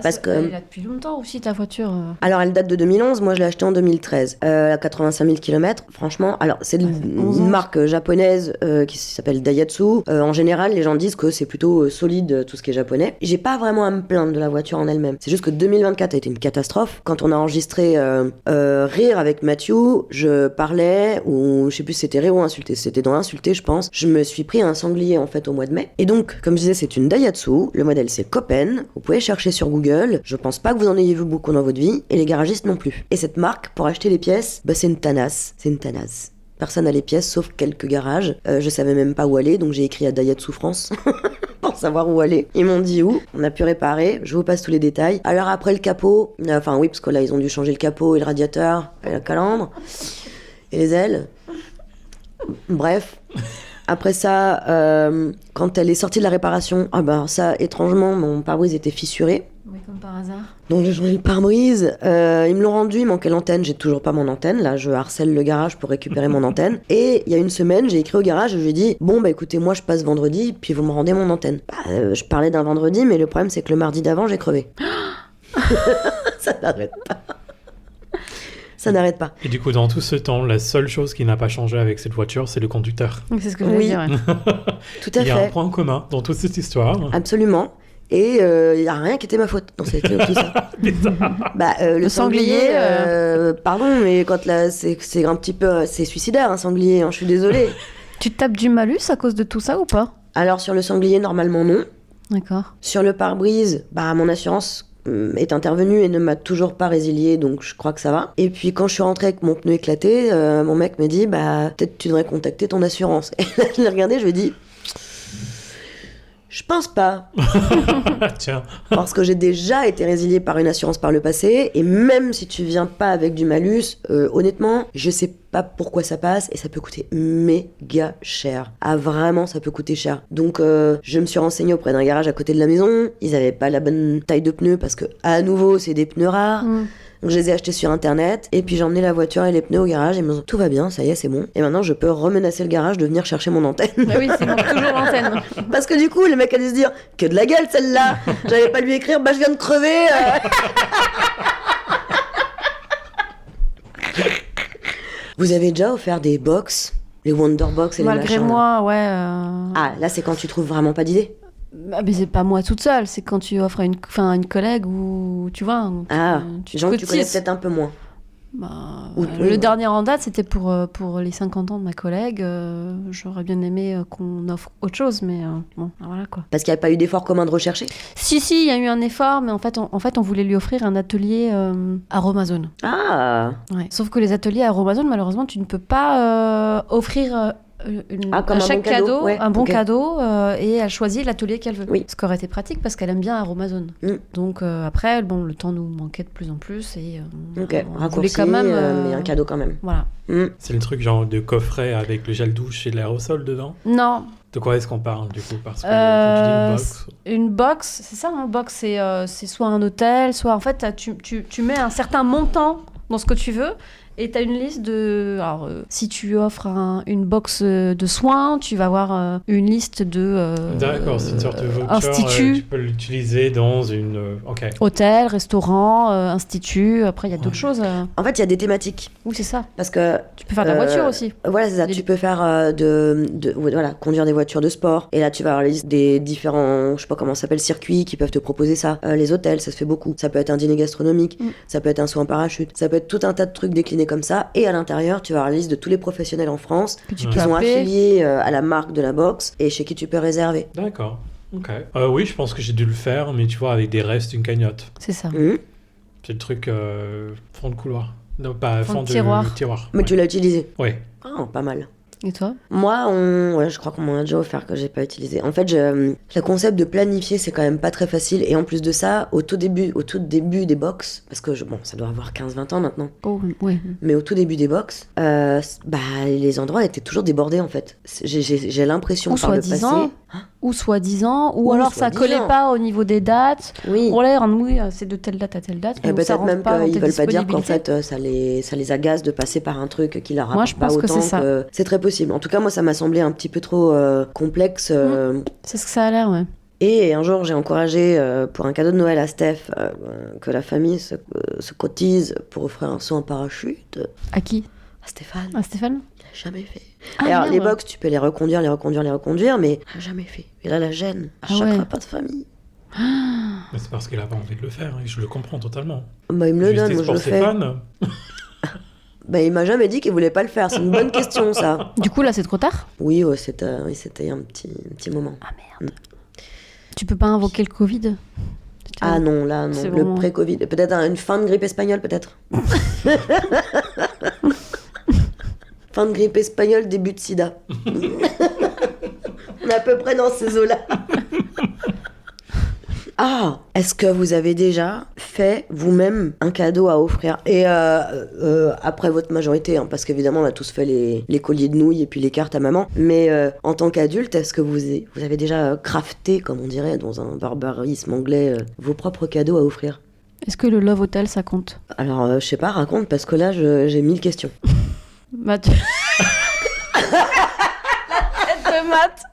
Parce que... Elle est là depuis longtemps aussi, ta voiture. Alors, elle date de 2011. Moi, je l'ai achetée en 2013. À 85 000 km. Franchement, alors, c'est une marque japonaise qui s'appelle Daihatsu. En général, les gens disent que c'est plutôt solide, tout ce qui est japonais. J'ai pas vraiment à me plaindre de la voiture en elle-même. C'est juste que 2024 a été une catastrophe. Quand on a enregistré Rire avec Mathieu, je parlais, ou je sais plus si c'était rire ou insulter. C'était dans insulter, je pense. Je me suis pris un sanglier, en fait, au mois de mai. Et donc, comme je disais, c'est une Daihatsu. Le modèle, c'est Copen. Vous pouvez chercher sur Google. Je pense pas que vous en ayez vu beaucoup dans votre vie. Et les garagistes non plus. Et cette marque, pour acheter les pièces, c'est une tanasse. C'est une tanasse. Personne n'a les pièces, sauf quelques garages. Je savais même pas où aller, donc j'ai écrit à Daihatsu France pour savoir où aller. Ils m'ont dit où. On a pu réparer. Je vous passe tous les détails. Alors après le capot, enfin oui, parce que là ils ont dû changer le capot et le radiateur et la calandre et les ailes. Bref. Après ça, quand elle est sortie de la réparation, ça, étrangement, mon pare-brise était fissuré. Oui, comme par hasard. Donc j'ai changé le pare-brise, ils me l'ont rendu, il manquait l'antenne, j'ai toujours pas mon antenne, là je harcèle le garage pour récupérer mon antenne. Et il y a une semaine, j'ai écrit au garage et je lui ai dit, bon écoutez, moi je passe vendredi, puis vous me rendez mon antenne. Je parlais d'un vendredi, mais le problème c'est que le mardi d'avant, j'ai crevé. Ça n'arrête pas. Ça n'arrête pas. Et du coup, dans tout ce temps, la seule chose qui n'a pas changé avec cette voiture, c'est le conducteur. C'est ce que je voulais dire. Ouais. Tout à fait. Il y a un point commun dans toute cette histoire. Absolument. Et il n'y a rien qui était ma faute dans tout ça. Le sanglier, pardon, mais quand là, c'est un petit peu... C'est suicidaire, un sanglier, hein, je suis désolée. Tu te tapes du malus à cause de tout ça ou pas? Alors, sur le sanglier, normalement, non. D'accord. Sur le pare-brise, mon assurance est intervenue et ne m'a toujours pas résilié, donc je crois que ça va. Et puis quand je suis rentrée avec mon pneu éclaté, mon mec me dit peut-être tu devrais contacter ton assurance. Et là je l'ai regardé, je lui ai dit je pense pas. Tiens. Parce que j'ai déjà été résiliée par une assurance par le passé, et même si tu viens pas avec du malus, honnêtement, je sais pas pourquoi ça passe, et ça peut coûter méga cher. Ah vraiment, ça peut coûter cher. Donc je me suis renseignée auprès d'un garage à côté de la maison, ils avaient pas la bonne taille de pneus, parce que à nouveau, c'est des pneus rares. Donc je les ai achetés sur internet, et puis j'ai emmené la voiture et les pneus au garage, et ils me disent tout va bien, ça y est, c'est bon. Et maintenant je peux remenacer le garage de venir chercher mon antenne. Oui, c'est toujours l'antenne. Parce que du coup, le mec a dû se dire que de la gueule celle-là. J'allais pas lui écrire, je viens de crever. Vous avez déjà offert des box, les Wonderbox et les machins? Malgré moi, ouais. Ah, là c'est quand tu trouves vraiment pas d'idée. Mais c'est pas moi toute seule, c'est quand tu offres à une collègue ou tu vois. Gens que tu connais peut-être un peu moins. Le dernier en date, c'était pour les 50 ans de ma collègue. J'aurais bien aimé qu'on offre autre chose, mais bon, voilà quoi. Parce qu'il n'y a pas eu d'effort commun de rechercher? Si, il y a eu un effort, mais en fait, on voulait lui offrir un atelier Aromazone. Ah. Ouais. Sauf que les ateliers Aromazone, malheureusement, tu ne peux pas offrir... comme chaque cadeau, ouais, un bon cadeau, et elle choisit l'atelier qu'elle veut. Oui. Ce qui aurait été pratique parce qu'elle aime bien Aromazone. Donc après, le temps nous manquait de plus en plus et on voulait quand même. Mais un cadeau quand même. Voilà. C'est le truc genre de coffret avec le gel douche et de l'aérosol dedans? Non. De quoi est-ce qu'on parle du coup? Parce que quand tu dis une box. Une box, c'est ça, un box, c'est soit un hôtel, soit en fait tu mets un certain montant dans ce que tu veux. Et tu as une liste de... Alors, si tu offres une box de soins, tu vas avoir une liste de... D'accord, c'est une sorte de voucher. Institut. Tu peux l'utiliser dans une... Hôtel, restaurant, institut. Après, il y a d'autres choses. En fait, il y a des thématiques. Oui, c'est ça. Parce que... Tu peux faire de la voiture aussi. Voilà, c'est ça. Tu peux faire conduire des voitures de sport. Et là, tu vas avoir la liste des différents, je sais pas comment ça s'appelle, circuits qui peuvent te proposer ça. Les hôtels, ça se fait beaucoup. Ça peut être un dîner gastronomique. Ça peut être un saut en parachute. Ça peut être tout un tas de trucs déclinés comme ça, et à l'intérieur tu vas avoir la liste de tous les professionnels en France qui sont affiliés à la marque de la box et chez qui tu peux réserver. D'accord, ok. Oui, je pense que j'ai dû le faire, mais tu vois, avec des restes, une cagnotte. C'est ça. C'est le truc fond de couloir. Non, pas fond de tiroir. Mais tu l'as utilisé? Oui. Oh, pas mal. Et toi? Moi, je crois qu'on m'en a déjà offert que j'ai pas utilisé. En fait, le concept de planifier, c'est quand même pas très facile. Et en plus de ça, au tout début des box, parce que ça doit avoir 15-20 ans maintenant. Oh, oui. Mais au tout début des box, les endroits étaient toujours débordés en fait. J'ai l'impression par le passé. Ou soi-disant, ou alors ça collait pas au niveau des dates. Oui. On l'air, oui, c'est de telle date à telle date. Et peut-être même qu'ils veulent pas dire qu'en fait ça les agace de passer par un truc qui leur rapporte pas autant. C'est très possible. En tout cas, moi, ça m'a semblé un petit peu trop complexe. C'est ce que ça a l'air, ouais. Et un jour, j'ai encouragé pour un cadeau de Noël à Steph que la famille se cotise pour offrir un saut en parachute. À qui? À Stéphane. À Stéphane? Jamais fait. Et alors, les box, tu peux les reconduire, mais jamais fait. Et là, la gêne à chaque repas de famille. Mais c'est parce qu'il a pas envie de le faire, et je le comprends totalement. Il me le donne, moi je le fais. Il m'a jamais dit qu'il voulait pas le faire, c'est une bonne question ça. Du coup là c'est trop tard? Oui, c'était un petit moment. Ah merde. Tu peux pas invoquer le Covid? Ah non, là non, le pré-Covid. Peut-être une fin de grippe espagnole peut-être. Fin de grippe espagnole, début de sida. On est à peu près dans ces eaux-là. Ah, est-ce que vous avez déjà fait vous-même un cadeau à offrir? Et après votre majorité, parce qu'évidemment on a tous fait les colliers de nouilles et puis les cartes à maman, mais en tant qu'adulte, est-ce que vous avez déjà crafté, comme on dirait dans un barbarisme anglais, vos propres cadeaux à offrir? Est-ce que le Love Hotel ça compte? Alors je sais pas, raconte, parce que là j'ai 1000 questions. La tête de Matt.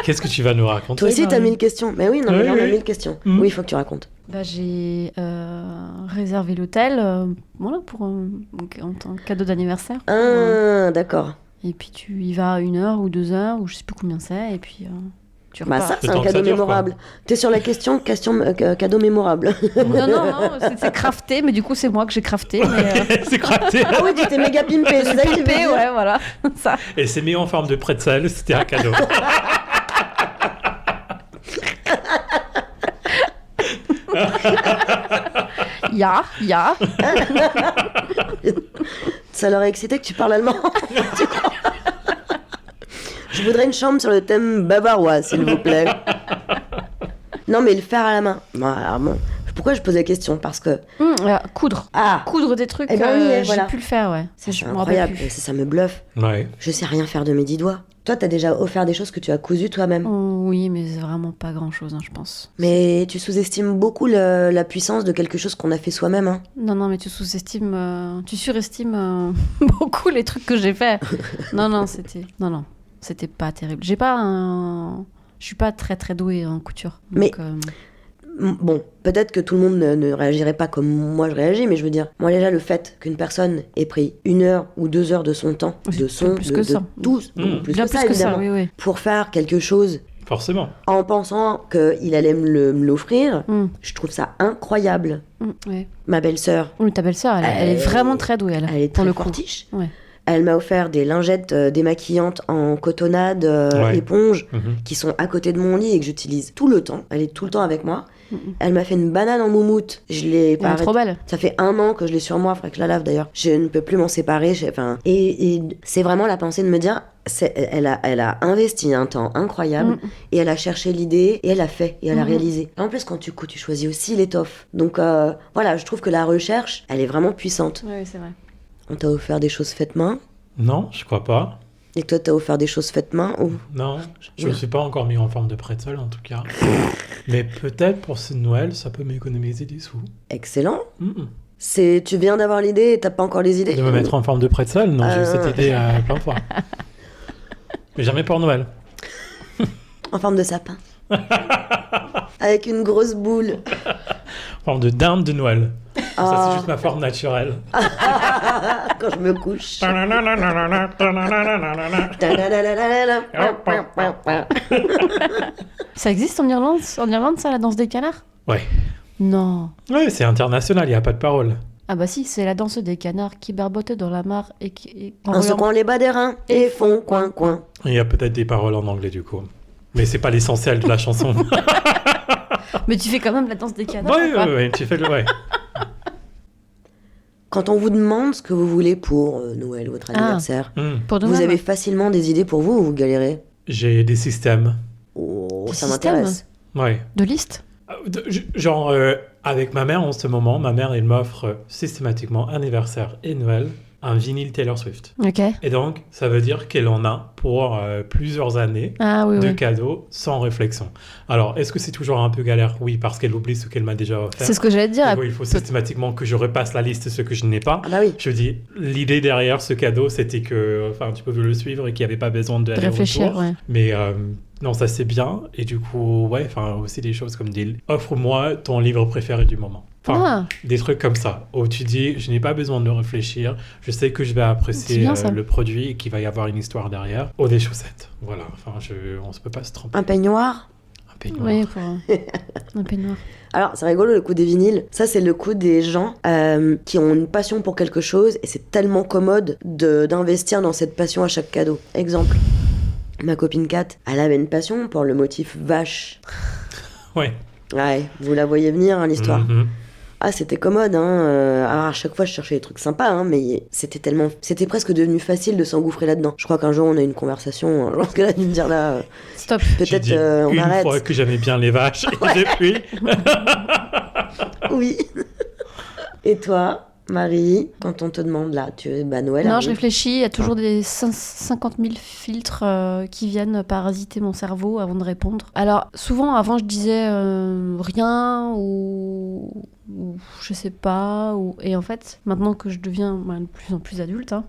Qu'est-ce que tu vas nous raconter? Toi aussi, t'as 1000 questions. Mais oui, non, mais là, on a 1000 questions. Oui, il faut que tu racontes. J'ai réservé l'hôtel pour en tant que cadeau d'anniversaire. Ah, d'accord. Et puis tu y vas 1 heure ou 2 heures, ou je sais plus combien c'est, et puis tu repars. Ça, c'est un cadeau mémorable. T'es sur la question cadeau mémorable. Non, c'est crafté, mais du coup, c'est moi que j'ai crafté. Mais, c'est crafté. Ah oui, tu t'es méga pimpé, c'est ça que tu veux dire. Ouais, voilà. Ça. Et c'est mis en forme de pretzel, c'était un cadeau. Ya. Ça leur a excité que tu parles allemand. Je voudrais une chambre sur le thème bavarois, s'il vous plaît. Non, mais le faire à la main. Pourquoi je pose la question? Parce que... coudre. Coudre des trucs, j'ai pu le faire, ouais. C'est incroyable, ça me bluffe. Ouais. Je sais rien faire de mes 10 doigts. Toi, t'as déjà offert des choses que tu as cousues toi-même? Oui, mais c'est vraiment pas grand-chose, je pense. Mais tu sous-estimes beaucoup la puissance de quelque chose qu'on a fait soi-même, hein? Non, mais tu surestimes beaucoup les trucs que j'ai fait. Non, c'était pas terrible. Je suis pas très très douée en couture. Donc, bon, peut-être que tout le monde ne réagirait pas comme moi je réagis, mais je veux dire, moi déjà le fait qu'une personne ait pris 1 heure ou 2 heures de son temps, de tout, bien plus que ça, oui, pour faire quelque chose Forcément. En pensant qu'il allait me l'offrir, je trouve ça incroyable. Ouais. Ma belle-sœur. Oui, ta belle-sœur, elle est vraiment très douée, elle. Elle est pour très le coup. fortiche. Ouais. Elle m'a offert des lingettes démaquillantes en cotonnade éponge qui sont à côté de mon lit et que j'utilise tout le temps. Elle est tout le temps avec moi. Elle m'a fait une banane en moumoute. Je l'ai pas Elle est trop belle. Ça fait 1 an que je l'ai sur moi, faudrait que je la lave d'ailleurs. Je ne peux plus m'en séparer. Et c'est vraiment la pensée de me dire, elle a investi un temps incroyable et elle a cherché l'idée et elle a fait et elle a réalisé. En plus, quand tu couds, tu choisis aussi l'étoffe. Donc voilà, je trouve que la recherche, elle est vraiment puissante. Oui, c'est vrai. On t'a offert des choses faites main. Non, je crois pas. Et toi, t'as offert des choses faites main ou... Non, je me suis pas encore mis en forme de pretzel en tout cas. Mais peut-être pour ce Noël, ça peut m'économiser des sous. Excellent. Tu viens d'avoir l'idée et t'as pas encore les idées. De me mettre en forme de pretzel? Non, j'ai eu cette idée plein de fois. Mais jamais pour Noël. En forme de sapin. Avec une grosse boule. En forme de dinde de Noël. Ah. Ça, c'est juste ma forme naturelle. Quand je me couche. Ça existe en Irlande, ça, la danse des canards? Ouais. Non. Ouais, c'est international, il n'y a pas de parole. Ah bah si, c'est la danse des canards qui barbotent dans la mare et qui... En secouant les bas des reins et font coin coin. Il y a peut-être des paroles en anglais du coup. Mais c'est pas l'essentiel de la chanson. Mais tu fais quand même la danse des canards. Ouais, tu fais le... Ouais. Quand on vous demande ce que vous voulez pour Noël, votre anniversaire, Pour vous avez facilement des idées pour vous ou vous galérez? J'ai des systèmes. Oh, Des ça systèmes m'intéresse. Ouais. De liste? Genre, avec ma mère en ce moment, ma mère, elle m'offre systématiquement anniversaire et Noël un vinyle Taylor Swift. Ok. Et donc, ça veut dire qu'elle en a pour plusieurs années de cadeaux sans réflexion. Alors, est-ce que c'est toujours un peu galère? Oui, parce qu'elle oublie ce qu'elle m'a déjà offert. C'est ce que j'allais te dire. Il faut systématiquement que je repasse la liste de ce que je n'ai pas. Ah bah oui. Je dis, l'idée derrière ce cadeau, c'était que tu peux le suivre et qu'il n'y avait pas besoin de réfléchir, ouais. Mais non, ça c'est bien. Et du coup, ouais, aussi des choses comme offre-moi ton livre préféré du moment. Des trucs comme ça, où tu dis, je n'ai pas besoin de réfléchir, je sais que je vais apprécier le produit et qu'il va y avoir une histoire derrière. Ou des chaussettes, voilà, on ne peut pas se tromper. Un peignoir? Un peignoir. Oui, un peignoir. Alors, c'est rigolo le coup des vinyles. Ça, c'est le coup des gens qui ont une passion pour quelque chose et c'est tellement commode d'investir dans cette passion à chaque cadeau. Exemple, ma copine Kat, elle avait une passion pour le motif vache. Ouais. Ouais, vous la voyez venir, hein, l'histoire. Mm-hmm. Ah, c'était commode, hein. Alors, à chaque fois, je cherchais des trucs sympas, hein, mais c'était presque devenu facile de s'engouffrer là-dedans. Je crois qu'un jour, on a eu une conversation, je pense qu'elle a dû me dire là, stop. Peut-être on arrête. Une fois que j'aimais bien les vaches, et depuis... Oui. Et toi, Marie, quand on te demande là, Noël. Non, je réfléchis, il y a toujours des 50 000 filtres qui viennent parasiter mon cerveau avant de répondre. Alors, souvent, avant, je disais rien ou je sais pas. Et en fait, maintenant que je deviens de plus en plus adulte, hein,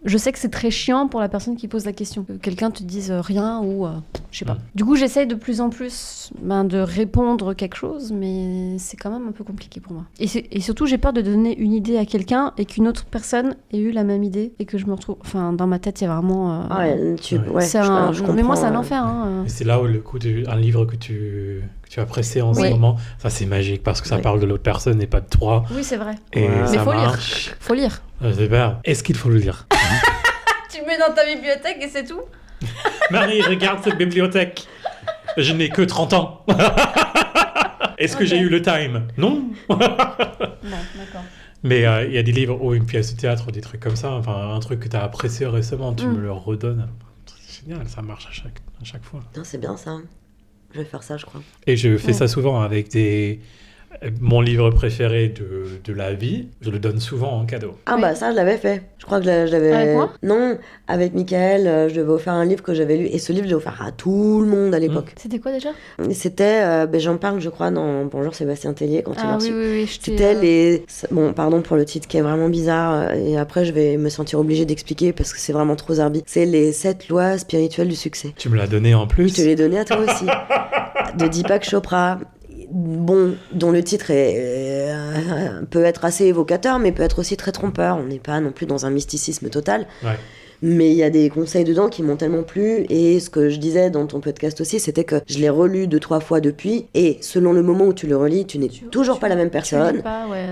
je sais que c'est très chiant pour la personne qui pose la question. Que quelqu'un te dise rien ou je sais pas. Du coup, j'essaye de plus en plus de répondre quelque chose, mais c'est quand même un peu compliqué pour moi. Et surtout, j'ai peur de donner une idée à quelqu'un et qu'une autre personne ait eu la même idée et que je me retrouve... Enfin, dans ma tête, il y a vraiment... Mais moi, c'est un enfer. Hein. Et c'est là où le coup un livre que tu apprécies en ce moment, ça c'est magique parce que ça parle de l'autre personne et pas de toi. Oui, c'est vrai. Et mais ça faut marche. Lire. Faut lire. C'est bien. Est-ce qu'il faut le lire? Tu le mets dans ta bibliothèque et c'est tout? Marie, regarde cette bibliothèque. Je n'ai que 30 ans. Est-ce que j'ai eu le time? Non. Non, d'accord. Mais il y a des livres ou une pièce de théâtre, des trucs comme ça, un truc que tu as apprécié récemment, tu me le redonnes. C'est génial, ça marche à chaque fois. Non, c'est bien ça. Je vais faire ça, je crois. Et je fais ça souvent avec mon livre préféré de la vie, je le donne souvent en cadeau. Ah bah ça, je l'avais fait. Je crois que je l'avais... Avec moi? Non, avec Mickaël, je devais offrir un livre que j'avais lu. Et ce livre, je l'ai offert à tout le monde à l'époque. C'était quoi déjà? C'était, j'en parle, je crois, dans Bonjour Sébastien Tellier, quand il a reçu. Oui, C'était Bon, pardon pour le titre qui est vraiment bizarre, et après je vais me sentir obligée d'expliquer parce que c'est vraiment trop zarbi. C'est les 7 lois spirituelles du succès. Tu me l'as donné en plus? Je te l'ai donné à toi aussi. De Deepak Chopra. Bon, dont le titre peut être assez évocateur, mais peut être aussi très trompeur. On n'est pas non plus dans un mysticisme total. Ouais. Mais il y a des conseils dedans qui m'ont tellement plu. Et ce que je disais dans ton podcast aussi, c'était que je l'ai relu 2-3 fois depuis. Et selon le moment où tu le relis, tu n'es toujours pas la même personne.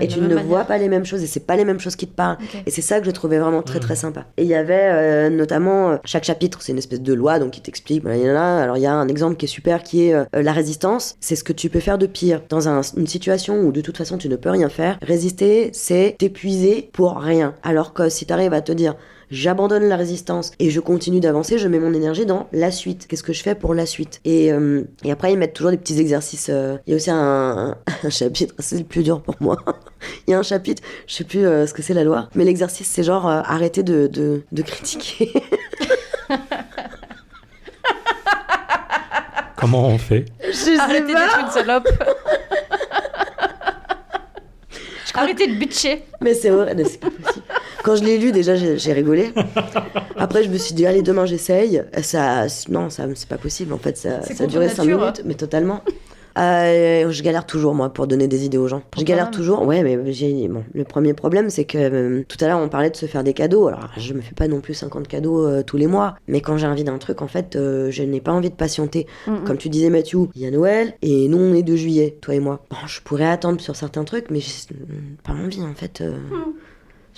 Et tu ne vois pas les mêmes choses. Et c'est pas les mêmes choses qui te parlent. Okay. Et c'est ça que je trouvais vraiment très très sympa. Et il y avait notamment, chaque chapitre, c'est une espèce de loi donc qui t'explique. Alors il y a un exemple qui est super qui est la résistance. C'est ce que tu peux faire de pire. Dans une situation où de toute façon tu ne peux rien faire, résister, c'est t'épuiser pour rien. Alors que si t'arrives à te dire j'abandonne la résistance et je continue d'avancer, je mets mon énergie dans la suite. Qu'est-ce que je fais pour la suite ? Et après, ils mettent toujours des petits exercices. Il y a aussi un chapitre, c'est le plus dur pour moi. Il y a un chapitre, je sais plus ce que c'est la loi, mais l'exercice, c'est genre arrêter de critiquer. Comment on fait ? Arrêtez d'être une salope. Arrêtez de bitcher. Mais c'est vrai, c'est pas possible. Quand je l'ai lu, déjà, j'ai rigolé. Après, je me suis dit, allez, demain, j'essaye. Non, c'est pas possible. En fait, ça a duré 5 minutes, mais totalement. Je galère toujours, moi, pour donner des idées aux gens. Je galère toujours. Ouais, mais le premier problème, c'est que tout à l'heure, on parlait de se faire des cadeaux. Alors, je me fais pas non plus 50 cadeaux tous les mois. Mais quand j'ai envie d'un truc, en fait, je n'ai pas envie de patienter. Comme tu disais, Mathieu, il y a Noël et nous, on est 2 juillet, toi et moi. Bon, je pourrais attendre sur certains trucs, mais j'ai pas envie, en fait.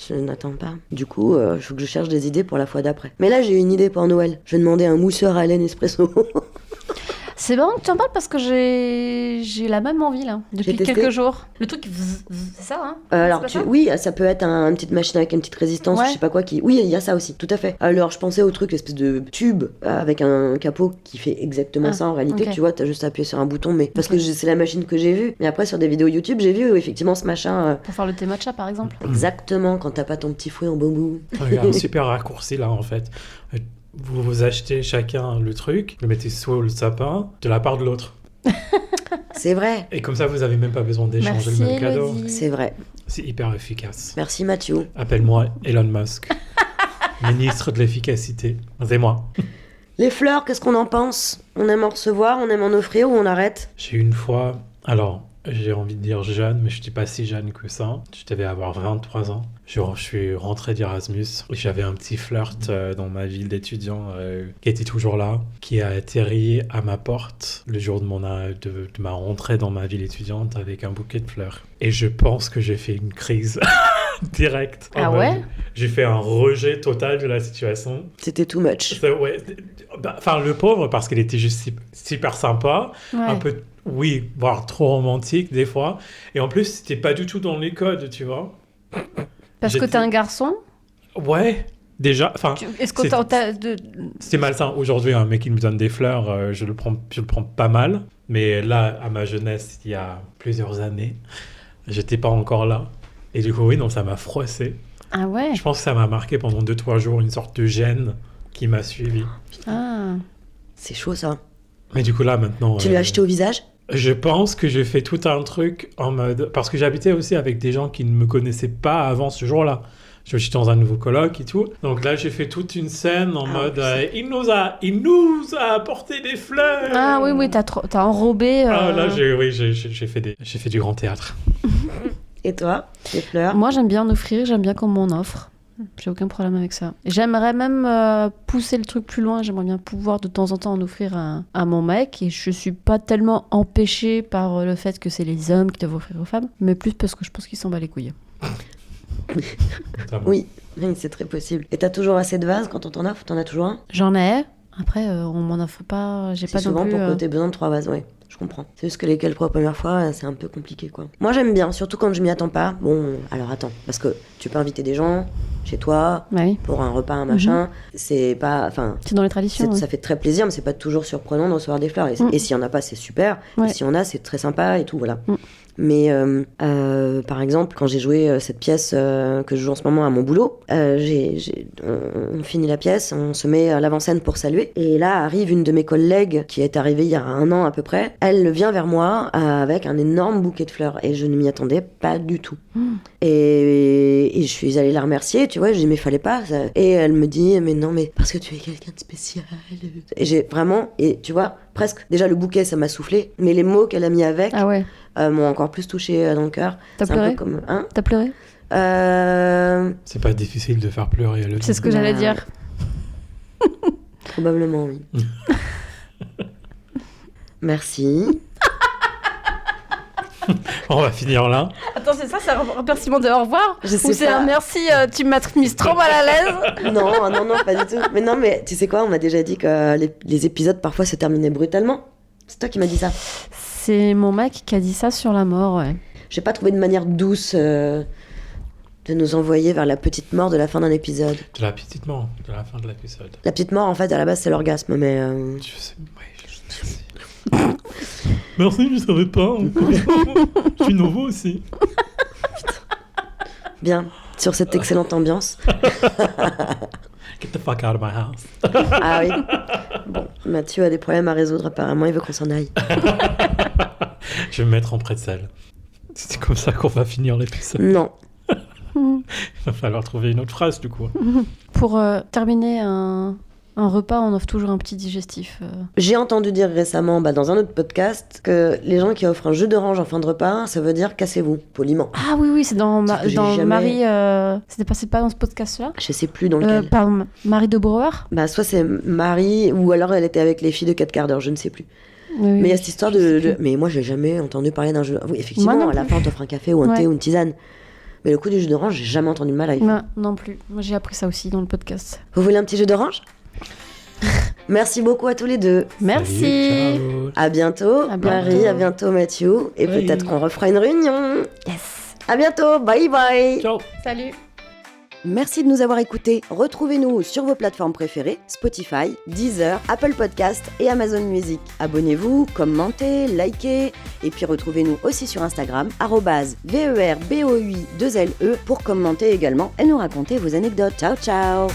Je n'attends pas. Du coup, il faut que je cherche des idées pour la fois d'après. Mais là, j'ai une idée pour Noël. Je vais demander un mousseur à laine espresso. C'est marrant que tu en parles parce que j'ai la même envie là, depuis quelques jours. Le truc, c'est ça, hein alors, oui, ça peut être une petite machine avec une petite résistance, je sais pas quoi qui. Oui, il y a ça aussi, tout à fait. Alors, je pensais au truc, l'espèce de tube avec un capot qui fait exactement ça en réalité. Okay. Tu vois, t'as juste appuyé sur un bouton, mais parce que c'est la machine que j'ai vue. Mais après, sur des vidéos YouTube, j'ai vu effectivement ce machin. Pour faire le thé matcha, par exemple. Exactement, quand t'as pas ton petit fouet en bambou. Il y a un super raccourci là en fait. Vous achetez chacun le truc, le mettez sous le sapin de la part de l'autre. C'est vrai. Et comme ça, vous n'avez même pas besoin d'échanger le même cadeau. C'est vrai. C'est hyper efficace. Merci Mathieu. Appelle-moi Elon Musk, ministre de l'efficacité. C'est moi. Les fleurs, qu'est-ce qu'on en pense ? On aime en recevoir, on aime en offrir ou on arrête ? J'ai une fois... Alors, j'ai envie de dire jeune, mais je n'étais pas si jeune que ça. Je devais avoir 23 ans. Je suis rentré d'Erasmus et j'avais un petit flirt dans ma ville d'étudiant qui était toujours là, qui a atterri à ma porte le jour de ma rentrée dans ma ville étudiante avec un bouquet de fleurs. Et je pense que j'ai fait une crise directe. Ah ouais ? J'ai fait un rejet total de la situation. C'était too much. Ouais. Enfin, le pauvre, parce qu'elle était juste super sympa, un peu... Oui, voire trop romantique des fois. Et en plus, c'était pas du tout dans les codes, tu vois. Parce que t'es un garçon ? Ouais, déjà. Est-ce que c'était malsain. Aujourd'hui, un mec qui me donne des fleurs, je le prends pas mal. Mais là, à ma jeunesse, il y a plusieurs années, j'étais pas encore là. Et du coup, oui, non, ça m'a froissé. Ah ouais ? Je pense que ça m'a marqué pendant 2-3 jours, une sorte de gêne qui m'a suivi. Ah. C'est chaud, ça. Mais du coup, là, maintenant... Tu l'as acheté au visage ? Je pense que j'ai fait tout un truc en mode... Parce que j'habitais aussi avec des gens qui ne me connaissaient pas avant ce jour-là. Je suis dans un nouveau coloc et tout. Donc là, j'ai fait toute une scène en mode... il nous a apporté des fleurs. Ah oui, t'as enrobé... Ah là, j'ai fait du grand théâtre. Et toi, les fleurs ? Moi, j'aime bien en offrir, j'aime bien qu'on m'en offre. J'ai aucun problème avec ça. J'aimerais même pousser le truc plus loin. J'aimerais bien pouvoir de temps en temps en offrir à mon mec. Et je suis pas tellement empêchée par le fait que c'est les hommes qui doivent offrir aux femmes, mais plus parce que je pense qu'ils s'en bat les couilles. Oui, c'est très possible. Et t'as toujours assez de vases quand on t'en offre ? T'en as toujours un ? J'en ai. Après, on m'en offre pas. J'ai pas souvent non plus, pour que t'aies besoin de 3 vases, ouais. Je comprends. C'est juste que les quelques premières fois, c'est un peu compliqué, quoi. Moi, j'aime bien, surtout quand je m'y attends pas. Bon, alors attends, parce que tu peux inviter des gens chez toi pour un repas, un machin. C'est pas, enfin. C'est dans les traditions. Ça fait très plaisir, mais c'est pas toujours surprenant de recevoir des fleurs. Et s'il y en a pas, c'est super. Et s'il y en a, c'est très sympa et tout, voilà. Mais par exemple, quand j'ai joué cette pièce que je joue en ce moment à mon boulot, on finit la pièce, on se met à l'avant-scène pour saluer. Et là arrive une de mes collègues qui est arrivée il y a 1 an à peu près. Elle vient vers moi avec un énorme bouquet de fleurs et je ne m'y attendais pas du tout. Et je suis allée la remercier, tu vois, je dis mais fallait pas. Ça. Et elle me dit mais non, mais parce que tu es quelqu'un de spécial. Et j'ai vraiment, et tu vois, presque, déjà le bouquet ça m'a soufflé, mais les mots qu'elle a mis avec m'ont encore plus touché dans le cœur. T'as pleuré ? Un peu comme, T'as pleuré ? C'est pas difficile de faire pleurer à l'autre. C'est ce que j'allais dire. Probablement, oui. Merci. On va finir là. Attends, c'est ça, c'est un remerciement de au revoir? Je sais Ou c'est pas. un merci, tu m'as mise trop mal à l'aise? Non, pas du tout. Mais non, mais tu sais quoi, on m'a déjà dit que les épisodes parfois se terminaient brutalement. C'est toi qui m'as dit ça. C'est mon mec qui a dit ça sur la mort, ouais. J'ai pas trouvé de manière douce de nous envoyer vers la petite mort de la fin d'un épisode. De la petite mort, de la fin de l'épisode. La petite mort, en fait, à la base, c'est l'orgasme, mais... Je sais, merci. Merci, je savais pas. Je suis nouveau aussi. Bien, sur cette excellente ambiance. Get the fuck out of my house. Ah oui. Bon, Mathieu a des problèmes à résoudre, apparemment, il veut qu'on s'en aille. Je vais me mettre en pretzel. C'est comme ça qu'on va finir l'épisode. Non. Il va falloir trouver une autre phrase, du coup. Pour terminer un repas, on offre toujours un petit digestif. J'ai entendu dire récemment, dans un autre podcast, que les gens qui offrent un jus d'orange en fin de repas, ça veut dire cassez-vous, poliment. Ah oui, c'est dans, C'est que j'ai dans jamais- Marie... C'était passé pas dans ce podcast-là? Je sais plus dans lequel. Pardon, Marie de Brouwer? Soit c'est Marie, ou alors elle était avec les filles de 4 quarts d'heure, je ne sais plus. Oui, Mais il y a cette histoire je sais de... plus. Mais moi, j'ai jamais entendu parler d'un jus... Oui, effectivement, Moi non à la plus. fin, on t'offre un café ou un Ouais. thé ou une tisane. Mais le coup du jus d'orange, j'ai jamais entendu de mal à y faire. Non plus. Moi, j'ai appris ça aussi dans le podcast. Vous voulez un petit jus d'orange? Merci beaucoup à tous les deux. Merci. Salut, ciao. À bientôt, À bientôt. Marie, à bientôt Mathieu. Et Oui. peut-être qu'on refera une réunion. Yes. À bientôt, bye bye. Ciao. Salut. Merci de nous avoir écoutés. Retrouvez-nous sur vos plateformes préférées, Spotify, Deezer, Apple Podcast et Amazon Music. Abonnez-vous, commentez, likez et puis retrouvez-nous aussi sur Instagram @VERBOUI2LE pour commenter également et nous raconter vos anecdotes. Ciao ciao.